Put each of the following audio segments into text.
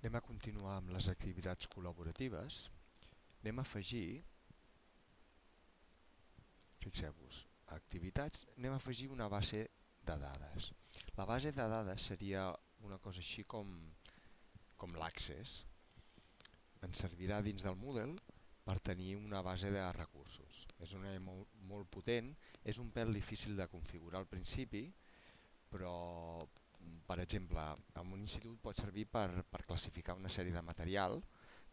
Anem a continuar amb les activitats col·laboratives. Anem a afegir, fixeu-vos, activitats, anem a afegir una base de dades. La base de dades seria una cosa així com l'Access. Ens servirà dins del Moodle per tenir una base de recursos. És una molt potent, és un pèl difícil de configurar al principi, però per exemple, en un institut pot servir per classificar una sèrie de material,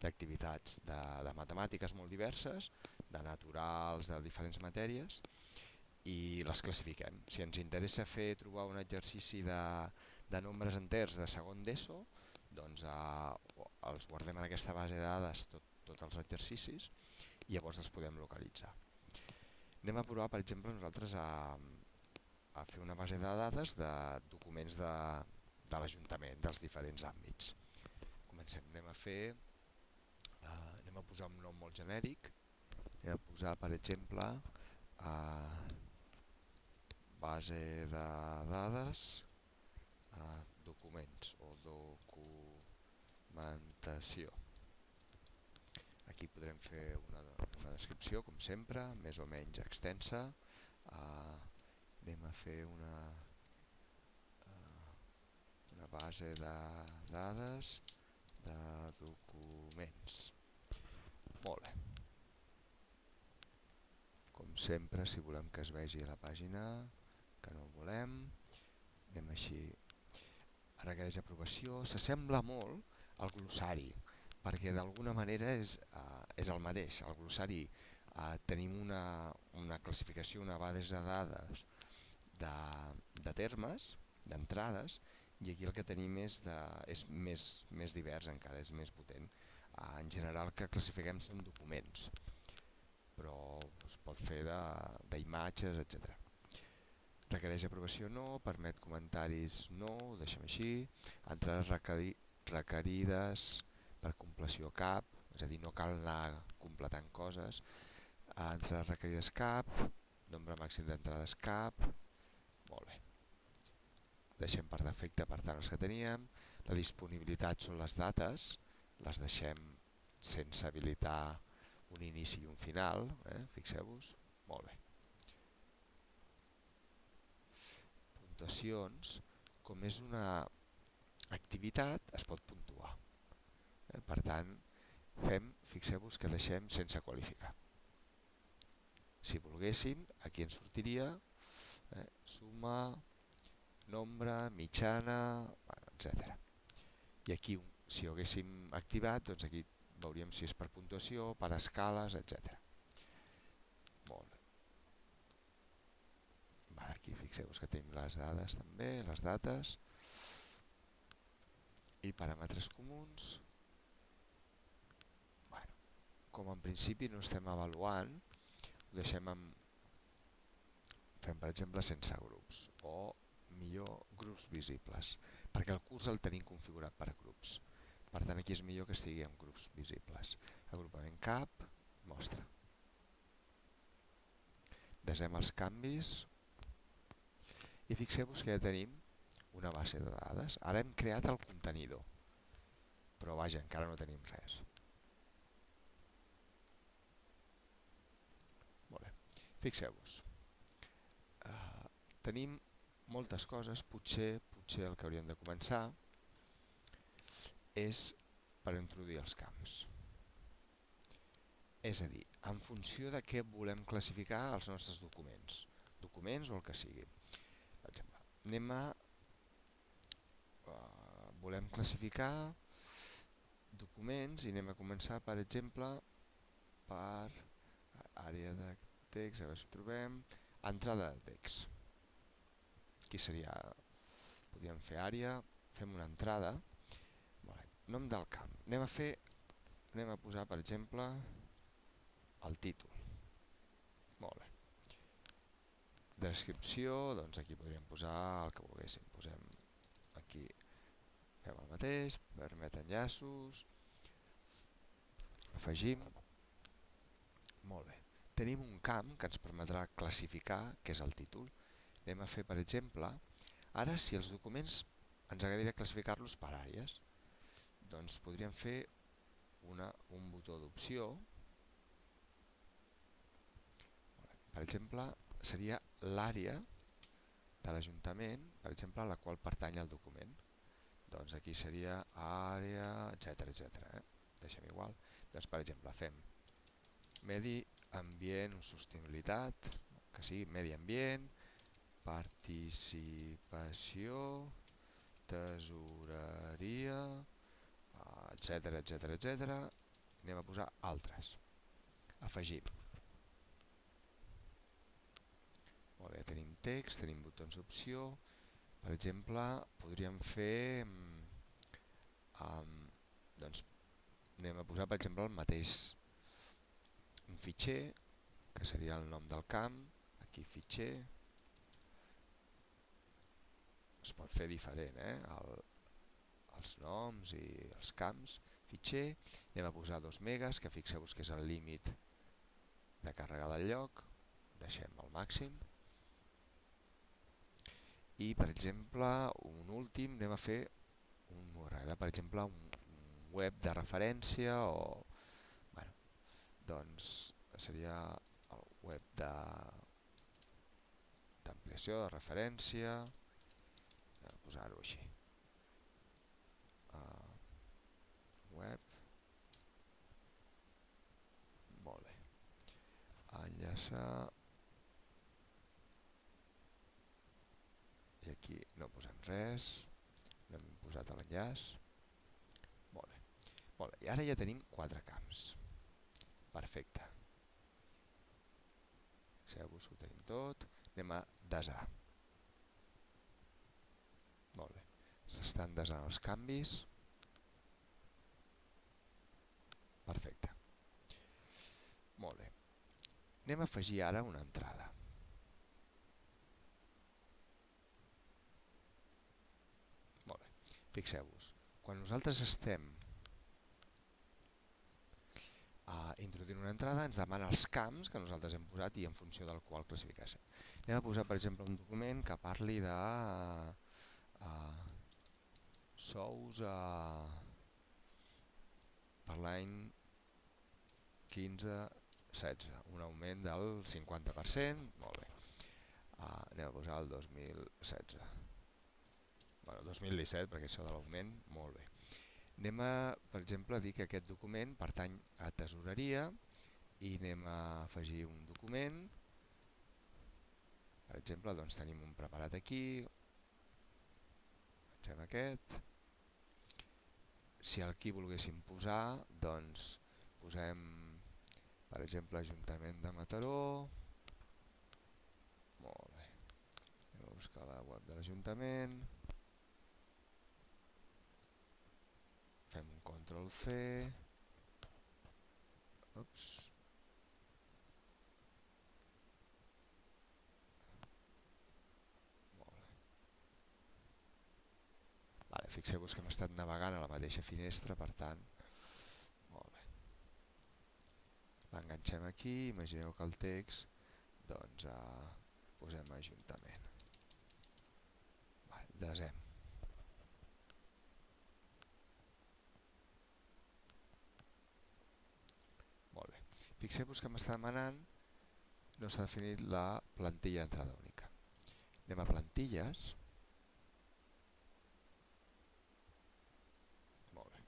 d'activitats de matemàtiques molt diverses, de naturals, de diferents matèries, i les classifiquem. Si ens interessa trobar un exercici de nombres enters de segon d'ESO, doncs els guardem en aquesta base de dades tots els exercicis i llavors els podem localitzar. Anem a provar, per exemple, nosaltres a fer una base de dades de documents de l'Ajuntament, dels diferents àmbits. Comencem, anem a posar un nom molt genèric, anem a posar, per exemple, base de dades, documents o documentació. Aquí podrem fer una descripció, com sempre, més o menys extensa. Anem a fer una base de dades de documents. Molt bé. Com sempre, si volem que es vegi a la pàgina, que no ho volem, anem així. Requereix aprovació. S'assembla molt al glossari, perquè d'alguna manera és el mateix. Al glossari tenim una classificació, una base de dades de termes, d'entrades, i aquí el que tenim és més divers encara, és més potent. En general el que classifiquem són documents, però es pot fer d'imatges, etc. Requereix aprovació no, permet comentaris no, ho deixem així. Entrades requerides per compleció cap, és a dir, no cal anar completant coses. Entrades requerides cap, nombre màxim d'entrades cap. Molt bé. Deixem per defecte, per tant, els que teníem. La disponibilitat són les dates, les deixem sense habilitar un inici i un final, fixeu-vos. Molt bé. Puntuacions, com és una activitat, es pot puntuar. Per tant, fixeu-vos que deixem sense qualificar. Si volguéssim, aquí ens sortiria suma, nombre, mitjana, etc. I aquí, si ho haguéssim activat, doncs aquí veuríem si és per puntuació, per escales, etc. Molt bé. Aquí fixeu-vos que tenim les dades també, les dates i paràmetres comuns. Com en principi no estem avaluant, ho deixem fem per exemple sense grups o millor grups visibles, perquè el curs el tenim configurat per grups. Per tant, aquí és millor que estigui en grups visibles. Agrupament cap, mostra. Desem els canvis i fixeu-vos que ja tenim una base de dades. Ara hem creat el contenidor, però vaja, encara no tenim res. Molt bé. Fixeu-vos. Tenim moltes coses, potser el que hauríem de començar és per introduir els camps. És a dir, en funció de què volem classificar els nostres documents o el que sigui. Per exemple, volem classificar documents i anem a començar, per exemple, per àrea de text, a veure si ho trobem, entrada de text. Aquí podríem fer àrea, fem una entrada, nom del camp, anem a posar per exemple el títol. Molt bé. Descripció, doncs aquí podríem posar el que volguéssim, posem aquí, fem el mateix, permet enllaços, afegim. Molt bé. Tenim un camp que ens permetrà classificar, que és el títol. Anem a fer, per exemple, ara si els documents ens agradaria classificar-los per àrees, doncs podríem fer un botó d'opció. Per exemple, seria l'àrea de l'Ajuntament, per exemple, a la qual pertany el document. Doncs aquí seria àrea, etc. Deixem igual. Doncs, per exemple, fem medi ambient o sostenibilitat, que sigui medi ambient, participació, tesoreria, etc. Anem a posar altres. Afegim. Molt bé, tenim text, tenim botons d'opció. Per exemple, podríem fer... doncs anem a posar, per exemple, el mateix un fitxer, que seria el nom del camp. Aquí fitxer. Es pot fer diferent, els noms i els camps. Fitxer, anem a posar 2 megas, que fixeu-vos que és el límit de càrrega del lloc. Deixem al màxim. I, per exemple, un últim, anem a fer un URL, per exemple, un web de referència o... Bueno, doncs seria el web d'ampliació, de referència, anem a posar-ho així. Web. Molt bé. Enllaçar. I aquí no posem res, no hem posat l'enllaç. Molt bé. Molt bé. I ara ja tenim 4 camps. Perfecte. Fixeu-vos que ho tenim tot. Anem a desar. Molt bé. S'estan desant els canvis. Perfecte. Molt bé. Anem a afegir ara una entrada. Molt bé. Fixeu-vos, quan nosaltres estem introduint una entrada, ens demana els camps que nosaltres hem posat i en funció del qual classificar. Anem a posar, per exemple, un document que parli de sous per l'any 15-16, un augment del 50%, molt bé. Anem a posar el 2016. Bueno, 2017, perquè això de l'augment, molt bé. Anem a, per exemple, dir que aquest document pertany a tesoreria i anem a afegir un document. Per exemple, doncs tenim un preparat aquí. Fem aquest. Si aquí volguéssim posar, doncs posem, per exemple, Ajuntament de Mataró. Molt bé. Anem a buscar la web de l'Ajuntament. Fem un Ctrl+C. Ups. Molt bé. Vale, fixeu-vos que hem estat navegant a la mateixa finestra, per tant, molt bé. L'enganxem aquí, imagineu que el text, doncs, posem Ajuntament. Vale, desem. Fixeu-vos que m'està demanant, no s'ha definit la plantilla d'entrada única. Anem a plantilles. Molt bé.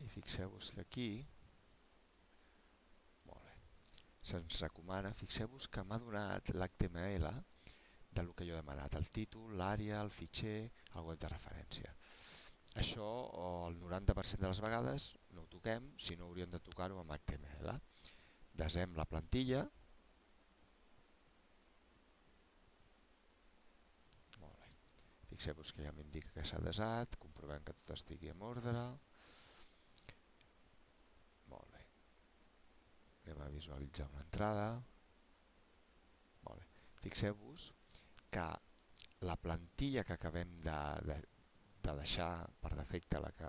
I fixeu-vos que aquí, molt bé, se'ns recomana, fixeu-vos que m'ha donat l'HTML del que jo he demanat, el títol, l'àrea, el fitxer, el web de referència. Això, el 90% de les vegades, no ho toquem, si no hauríem de tocar-ho amb HTML. Desem la plantilla. Molt bé. Fixeu-vos que ja m'indica que s'ha desat, comprovem que tot estigui en ordre. Molt bé. Anem a visualitzar una entrada. Molt bé. Fixeu-vos que la plantilla que acabem de deixar per defecte la que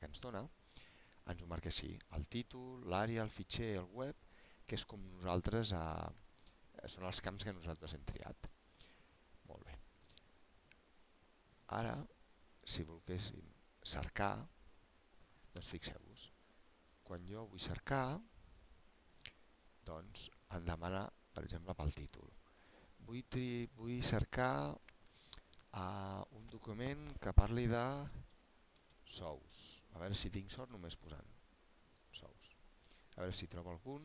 ens dona, ens ho marca així, el títol, l'àrea, el fitxer, el web, que és com nosaltres, són els camps que nosaltres hem triat. Molt bé. Ara, si volguéssim cercar, doncs fixeu-vos, quan jo vull cercar, doncs em demana, per exemple, pel títol. Vull cercar un document que parli de sous. A veure si tinc sort només posant sous. A veure si trobo algun.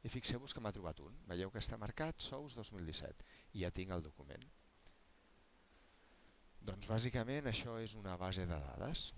I fixeu-vos que m'ha trobat un. Veieu que està marcat sous 2017 i ja tinc el document. Doncs bàsicament això és una base de dades.